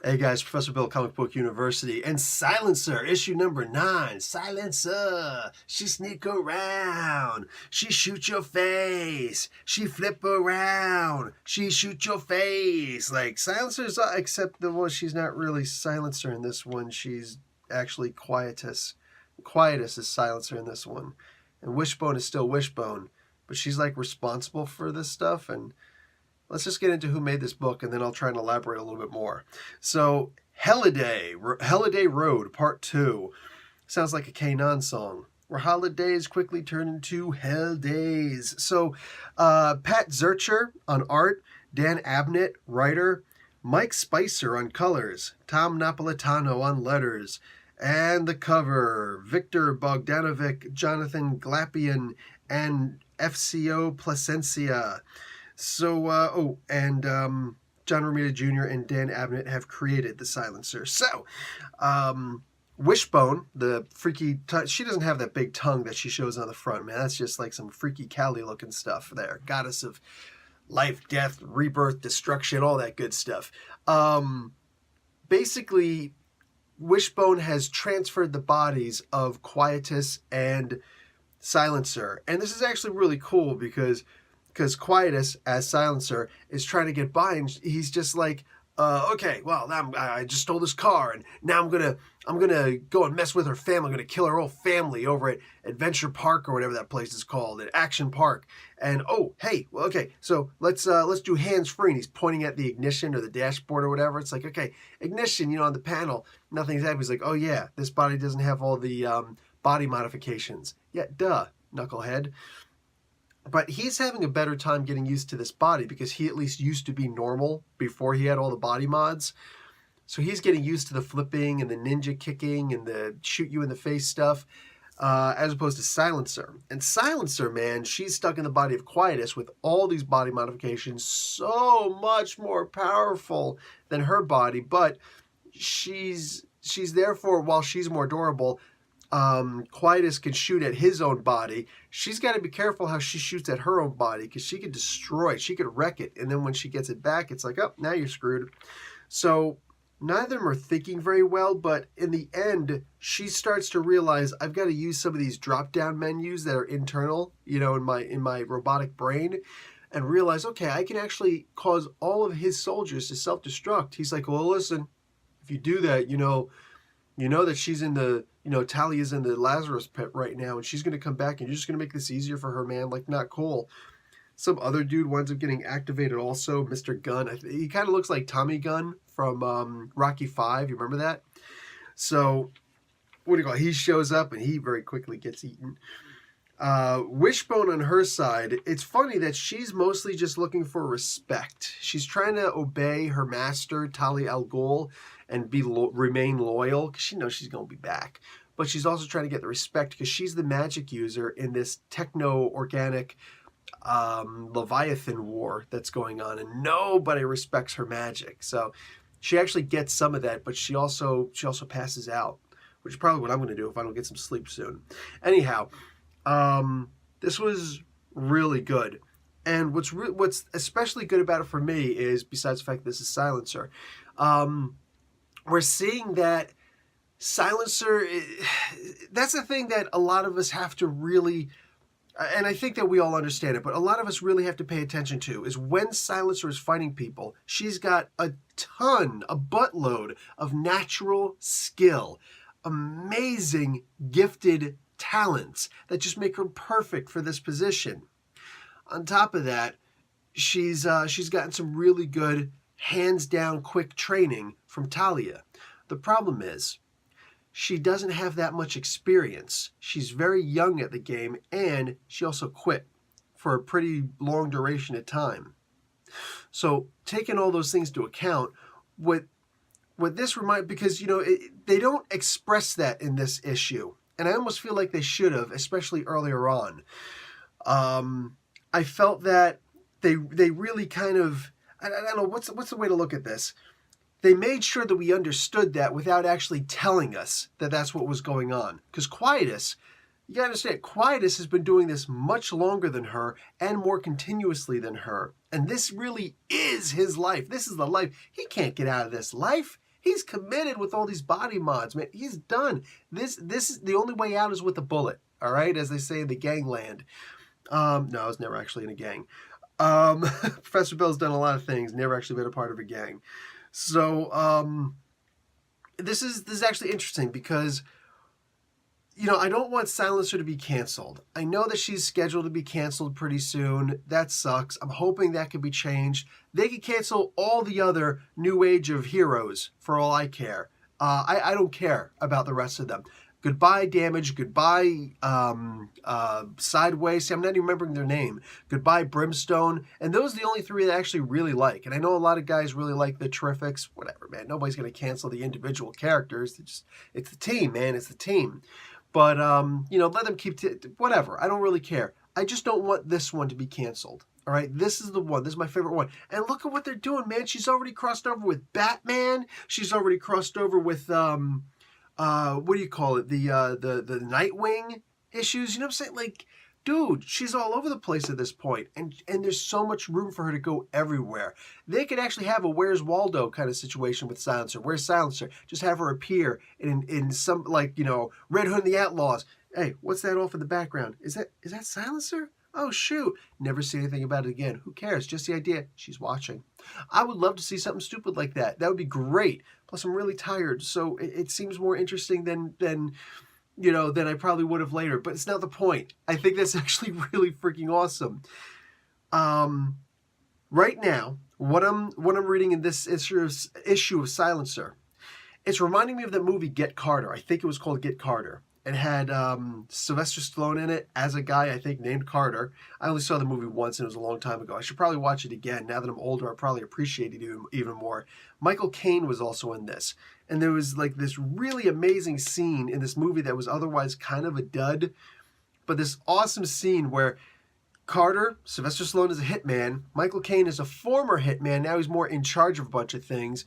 Hey guys, Professor Bill, Comic Book University, and Silencer, issue number 9. Silencer, she sneak around, she shoot your face, she flip around, she shoot your face. Like, Silencer's, except she's not really Silencer in this one, she's actually Quietus. Quietus is Silencer in this one, and Wishbone is still Wishbone, but she's like responsible for this stuff, and let's just get into who made this book, and then I'll try and elaborate a little bit more. So, Holiday Road, Part 2. Sounds like a Kanan song, where holidays quickly turn into hell days. So, Pat Zurcher on art, Dan Abnett, writer, Mike Spicer on colors, Tom Napolitano on letters, and the cover, Victor Bogdanovic, Jonathan Glapian, and FCO Placencia. So, John Romita Jr. and Dan Abnett have created the Silencer. So, Wishbone, the freaky, she doesn't have that big tongue that she shows on the front, man. That's just like some freaky Cali looking stuff there. Goddess of life, death, rebirth, destruction, all that good stuff. Basically, Wishbone has transferred the bodies of Quietus and Silencer. And this is actually really cool because Quietus, as Silencer, is trying to get by, and he's just like, okay, well, I just stole this car, and now I'm gonna go and mess with her family. I'm gonna kill her whole family over at Adventure Park or whatever that place is called, at Action Park. And oh, hey, well, okay, so let's do hands free. And he's pointing at the ignition or the dashboard or whatever. It's like, okay, ignition, on the panel, nothing's happening. He's like, oh yeah, this body doesn't have all the body modifications. Yeah, duh, knucklehead. But he's having a better time getting used to this body because he at least used to be normal before he had all the body mods. So he's getting used to the flipping and the ninja kicking and the shoot you in the face stuff, as opposed to Silencer. And Silencer, man, she's stuck in the body of Quietus with all these body modifications, so much more powerful than her body. But she's therefore, while she's more durable, Quietus can shoot at his own body. She's got to be careful how she shoots at her own body because she could destroy it. She could wreck it. And then when she gets it back, it's like, oh, now you're screwed. So neither of them are thinking very well, but in the end, she starts to realize I've got to use some of these drop-down menus that are internal, in my robotic brain, and realize, okay, I can actually cause all of his soldiers to self-destruct. He's like, well, listen, if you do that, you know that she's in the, Talia's in the Lazarus pit right now, and she's going to come back, and you're just going to make this easier for her, man. Like, not cool. Some other dude winds up getting activated also, Mr. Gunn. He kind of looks like Tommy Gunn from Rocky V. You remember that? So, what do you call it? He shows up, and he very quickly gets eaten. Wishbone on her side, it's funny that she's mostly just looking for respect. She's trying to obey her master, Tali Al Ghul, and remain loyal because she knows she's going to be back. But she's also trying to get the respect because she's the magic user in this techno-organic Leviathan war that's going on, and nobody respects her magic. So she actually gets some of that, but she also passes out, which is probably what I'm going to do if I don't get some sleep soon. Anyhow, this was really good. And what's especially good about it for me is, besides the fact that this is Silencer, we're seeing that Silencer, that's the thing that a lot of us have to really, and I think that we all understand it, but a lot of us really have to pay attention to, is when Silencer is fighting people, she's got a buttload of natural skill, amazing, gifted talents that just make her perfect for this position. On top of that, she's gotten some really good, hands-down, quick training from Talia. The problem is, she doesn't have that much experience. She's very young at the game, and she also quit for a pretty long duration of time. So, taking all those things into account, what this reminds, because, they don't express that in this issue, and I almost feel like they should have, especially earlier on. I felt that they really kind of, I don't know, what's the way to look at this? They made sure that we understood that without actually telling us that that's what was going on. Because Quietus, you gotta understand, Quietus has been doing this much longer than her and more continuously than her. And this really is his life. This is the life. He can't get out of this life. He's committed with all these body mods, man. He's done. This is the only way out is with a bullet. All right, as they say in the gangland. No, I was never actually in a gang. Professor Bill's done a lot of things. Never actually been a part of a gang. So this is actually interesting because, you know, I don't want Silencer to be canceled. I know that she's scheduled to be canceled pretty soon. That sucks. I'm hoping that can be changed. They could cancel all the other new age of heroes for all I care. I don't care about the rest of them. Goodbye, Damage. Goodbye, Sideways. See, I'm not even remembering their name. Goodbye, Brimstone. And those are the only three that I actually really like. And I know a lot of guys really like the Terrifics. Whatever, man. Nobody's going to cancel the individual characters. It's the team, man. It's the team. But, you know, let them keep... whatever. I don't really care. I just don't want this one to be canceled. All right? This is the one. This is my favorite one. And look at what they're doing, man. She's already crossed over with Batman. She's already crossed over with... what do you call it? The Nightwing issues. You know what I'm saying? Like, dude, she's all over the place at this point, and there's so much room for her to go everywhere. They could actually have a Where's Waldo kind of situation with Silencer. Where's Silencer? Just have her appear in some, like, you know, Red Hood and the Outlaws. Hey, what's that off in the background? Is that Silencer? Oh, shoot. Never see anything about it again. Who cares? Just the idea. She's watching. I would love to see something stupid like that. That would be great. Plus, I'm really tired, so it seems more interesting than you know, than I probably would have later. But it's not the point. I think that's actually really freaking awesome. Right now, what I'm reading in this issue of Silencer, it's reminding me of that movie Get Carter. I think it was called Get Carter. It had Sylvester Stallone in it as a guy, I think, named Carter. I only saw the movie once, and it was a long time ago. I should probably watch it again. Now that I'm older, I probably appreciate it even more. Michael Caine was also in this. And there was like this really amazing scene in this movie that was otherwise kind of a dud. But this awesome scene where Carter, Sylvester Stallone is a hitman. Michael Caine is a former hitman. Now he's more in charge of a bunch of things.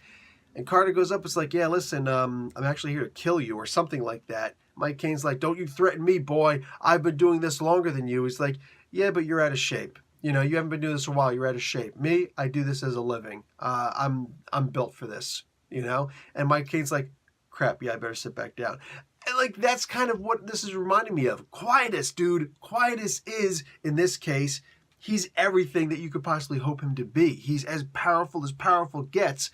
And Carter goes up, it's like, yeah, listen, I'm actually here to kill you or something like that. Mike Caine's like, don't you threaten me, boy. I've been doing this longer than you. He's like, yeah, but you're out of shape. You know, you haven't been doing this a while. You're out of shape. Me, I do this as a living. I'm built for this, you know? And Mike Caine's like, crap, yeah, I better sit back down. And like, that's kind of what this is reminding me of. Quietus, dude. Quietus is, in this case, he's everything that you could possibly hope him to be. He's as powerful gets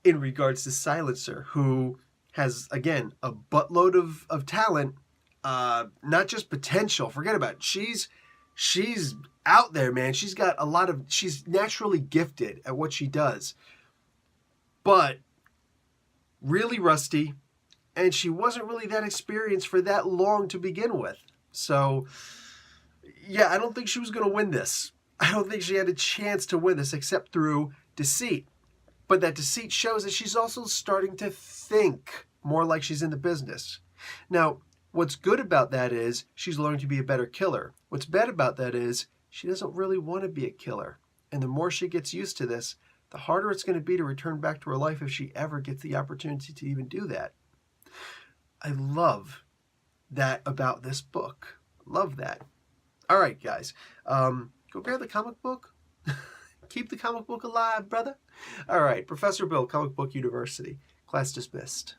in regards to Silencer, who has, again, a buttload of talent, not just potential. Forget about it. She's out there, man. She's got a lot of... she's naturally gifted at what she does. But really rusty, and she wasn't really that experienced for that long to begin with. So, yeah, I don't think she was going to win this. I don't think she had a chance to win this except through deceit. But that deceit shows that she's also starting to think more like she's in the business. Now, what's good about that is she's learning to be a better killer. What's bad about that is she doesn't really want to be a killer. And the more she gets used to this, the harder it's going to be to return back to her life if she ever gets the opportunity to even do that. I love that about this book. Love that. All right, guys. Go grab the comic book. Keep the comic book alive, brother. All right, Professor Bill, Comic Book University. Class dismissed.